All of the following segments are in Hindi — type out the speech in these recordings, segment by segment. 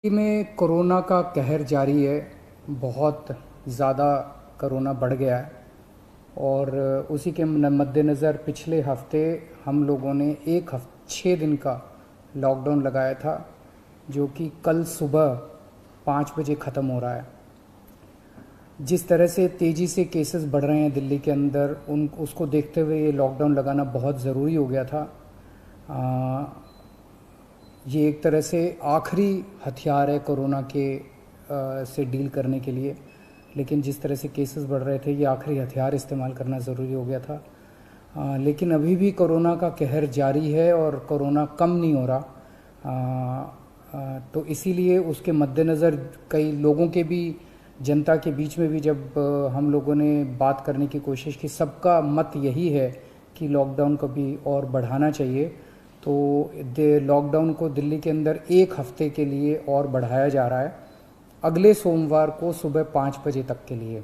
में कोरोना का कहर जारी है। बहुत ज़्यादा कोरोना बढ़ गया है और उसी के मद्देनज़र पिछले हफ्ते हम लोगों ने 6 दिन का लॉकडाउन लगाया था, जो कि कल सुबह 5 बजे ख़त्म हो रहा है। जिस तरह से तेज़ी से केसेस बढ़ रहे हैं दिल्ली के अंदर, उसको देखते हुए ये लॉकडाउन लगाना बहुत ज़रूरी हो गया था। ये एक तरह से आखिरी हथियार है कोरोना के से डील करने के लिए, लेकिन जिस तरह से केसेस बढ़ रहे थे, ये आखिरी हथियार इस्तेमाल करना ज़रूरी हो गया था। लेकिन अभी भी कोरोना का कहर जारी है और कोरोना कम नहीं हो रहा। तो इसीलिए उसके मद्देनज़र कई लोगों के भी, जनता के बीच में भी जब हम लोगों ने बात करने की कोशिश की, सबका मत यही है कि लॉकडाउन को भी और बढ़ाना चाहिए। तो लॉकडाउन को दिल्ली के अंदर 1 हफ्ते के लिए और बढ़ाया जा रहा है, अगले सोमवार को सुबह 5 बजे तक के लिए।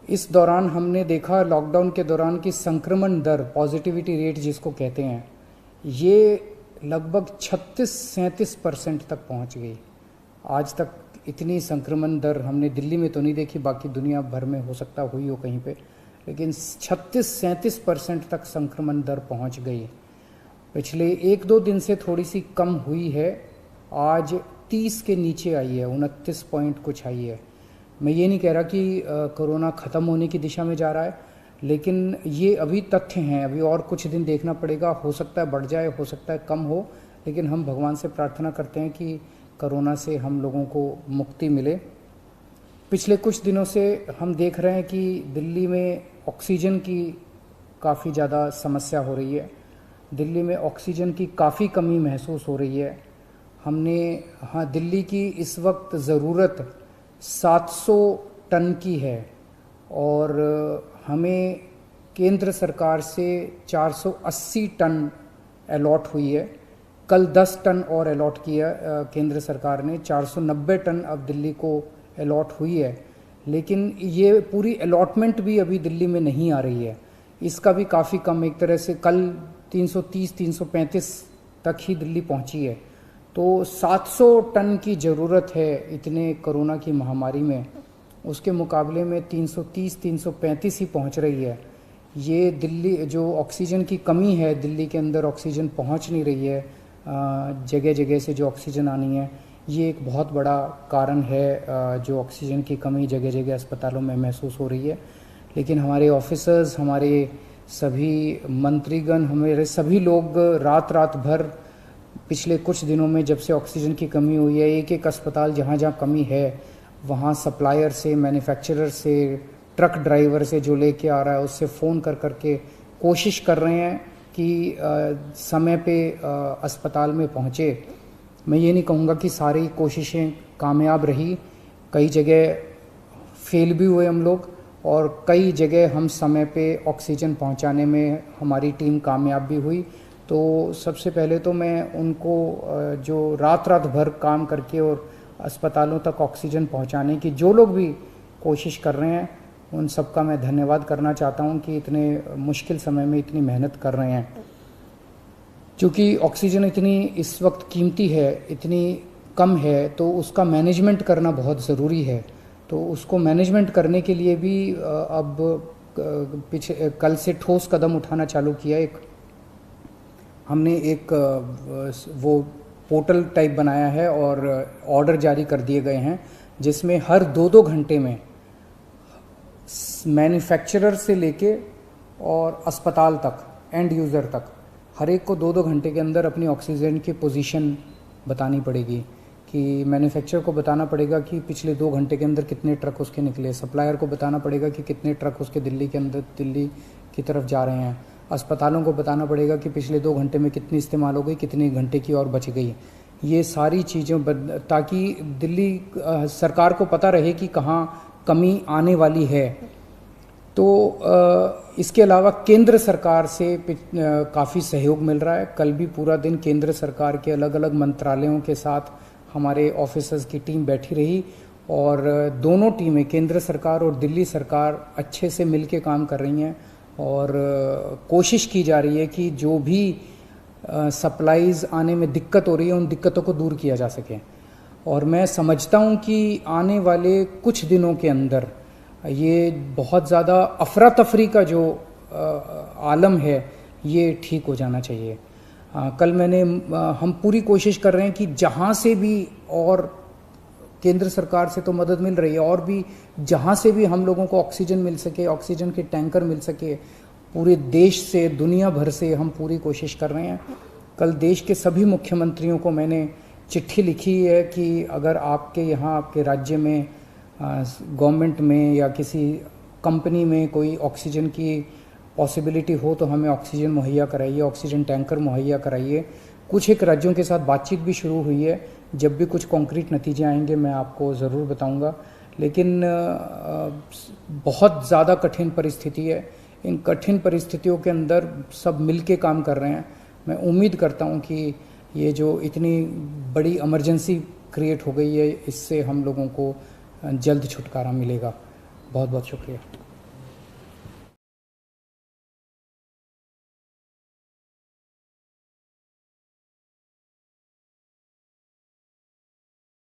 इस दौरान हमने देखा, लॉकडाउन के दौरान की संक्रमण दर, पॉजिटिविटी रेट जिसको कहते हैं, ये लगभग 36-37% तक पहुंच गई। आज तक इतनी संक्रमण दर हमने दिल्ली में तो नहीं देखी, बाकी दुनिया भर में हो सकता हुई हो कहीं पे, लेकिन 36-37% तक संक्रमण दर पहुंच गई। पिछले 1-2 दिन से थोड़ी सी कम हुई है, आज 30 के नीचे आई है, 29 पॉइंट कुछ आई है। मैं ये नहीं कह रहा कि कोरोना ख़त्म होने की दिशा में जा रहा है, लेकिन ये अभी तथ्य हैं, अभी और कुछ दिन देखना पड़ेगा। हो सकता है बढ़ जाए, हो सकता है कम हो, लेकिन हम भगवान से प्रार्थना करते हैं कि कोरोना से हम लोगों को मुक्ति मिले। पिछले कुछ दिनों से हम देख रहे हैं कि दिल्ली में ऑक्सीजन की काफ़ी ज़्यादा समस्या हो रही है। दिल्ली में ऑक्सीजन की काफ़ी कमी महसूस हो रही है। दिल्ली की इस वक्त ज़रूरत 700 टन की है और हमें केंद्र सरकार से 480 टन अलॉट हुई है। कल 10 टन और अलॉट किया केंद्र सरकार ने, 490 टन अब दिल्ली को अलॉट हुई है। लेकिन ये पूरी अलॉटमेंट भी अभी दिल्ली में नहीं आ रही है, इसका भी काफ़ी कम, एक तरह से कल 330-335 तक ही दिल्ली पहुंची है। तो 700 टन की ज़रूरत है इतने कोरोना की महामारी में, उसके मुकाबले में 330-335 ही पहुंच रही है। ये दिल्ली जो ऑक्सीजन की कमी है, दिल्ली के अंदर ऑक्सीजन पहुंच नहीं रही है, जगह जगह से जो ऑक्सीजन आनी है, ये एक बहुत बड़ा कारण है जो ऑक्सीजन की कमी जगह जगह अस्पतालों में महसूस हो रही है। लेकिन हमारे ऑफिसर्स, हमारे सभी मंत्रीगण, हमारे सभी लोग रात भर पिछले कुछ दिनों में, जब से ऑक्सीजन की कमी हुई है, एक अस्पताल जहाँ जहाँ कमी है वहाँ सप्लायर से, मैन्युफैक्चरर से, ट्रक ड्राइवर से जो लेके आ रहा है उससे फ़ोन करके कोशिश कर रहे हैं कि समय पे अस्पताल में पहुँचे। मैं ये नहीं कहूँगा कि सारी कोशिशें कामयाब रही, कई जगह फेल भी हुए हम लोग, और कई जगह हम समय पे ऑक्सीजन पहुंचाने में हमारी टीम कामयाब भी हुई। तो सबसे पहले तो मैं उनको जो रात भर काम करके और अस्पतालों तक ऑक्सीजन पहुंचाने की जो लोग भी कोशिश कर रहे हैं, उन सबका मैं धन्यवाद करना चाहता हूं कि इतने मुश्किल समय में इतनी मेहनत कर रहे हैं। क्योंकि ऑक्सीजन इतनी इस वक्त कीमती है, इतनी कम है, तो उसका मैनेजमेंट करना बहुत ज़रूरी है। तो उसको मैनेजमेंट करने के लिए भी अब कल से ठोस कदम उठाना चालू किया। हमने एक वो पोर्टल टाइप बनाया है और ऑर्डर जारी कर दिए गए हैं, जिसमें हर 2-2 घंटे में मैन्युफैक्चरर से लेके और अस्पताल तक, एंड यूज़र तक, हर एक को 2-2 घंटे के अंदर अपनी ऑक्सीजन की पोजीशन बतानी पड़ेगी। कि मैन्युफैक्चरर को बताना पड़ेगा कि पिछले 2 घंटे के अंदर कितने ट्रक उसके निकले, सप्लायर को बताना पड़ेगा कि कितने ट्रक उसके दिल्ली की तरफ जा रहे हैं, अस्पतालों को बताना पड़ेगा कि पिछले 2 घंटे में कितनी इस्तेमाल हो गई, कितने घंटे की और बच गई। ये सारी चीज़ें ताकि दिल्ली सरकार को पता रहे कि कहाँ कमी आने वाली है। तो इसके अलावा केंद्र सरकार से काफ़ी सहयोग मिल रहा है। कल भी पूरा दिन केंद्र सरकार के अलग अलग मंत्रालयों के साथ हमारे ऑफिसर्स की टीम बैठी रही और दोनों टीमें, केंद्र सरकार और दिल्ली सरकार, अच्छे से मिलके काम कर रही हैं और कोशिश की जा रही है कि जो भी सप्लाईज आने में दिक्कत हो रही है उन दिक्कतों को दूर किया जा सके। और मैं समझता हूँ कि आने वाले कुछ दिनों के अंदर ये बहुत ज़्यादा अफरा तफरी का जो आलम है ये ठीक हो जाना चाहिए। कल हम पूरी कोशिश कर रहे हैं कि जहाँ से भी, और केंद्र सरकार से तो मदद मिल रही है, और भी जहाँ से भी हम लोगों को ऑक्सीजन मिल सके, ऑक्सीजन के टैंकर मिल सके, पूरे देश से, दुनिया भर से हम पूरी कोशिश कर रहे हैं। कल देश के सभी मुख्यमंत्रियों को मैंने चिट्ठी लिखी है कि अगर आपके यहाँ, आपके राज्य में, गवर्नमेंट में या किसी कंपनी में कोई ऑक्सीजन की पॉसिबिलिटी हो तो हमें ऑक्सीजन मुहैया कराइए, ऑक्सीजन टैंकर मुहैया कराइए। कुछ एक राज्यों के साथ बातचीत भी शुरू हुई है, जब भी कुछ कॉन्क्रीट नतीजे आएंगे मैं आपको ज़रूर बताऊंगा। लेकिन बहुत ज़्यादा कठिन परिस्थिति है, इन कठिन परिस्थितियों के अंदर सब मिलके काम कर रहे हैं। मैं उम्मीद करता हूं कि ये जो इतनी बड़ी इमरजेंसी क्रिएट हो गई है, इससे हम लोगों को जल्द छुटकारा मिलेगा। बहुत बहुत शुक्रिया।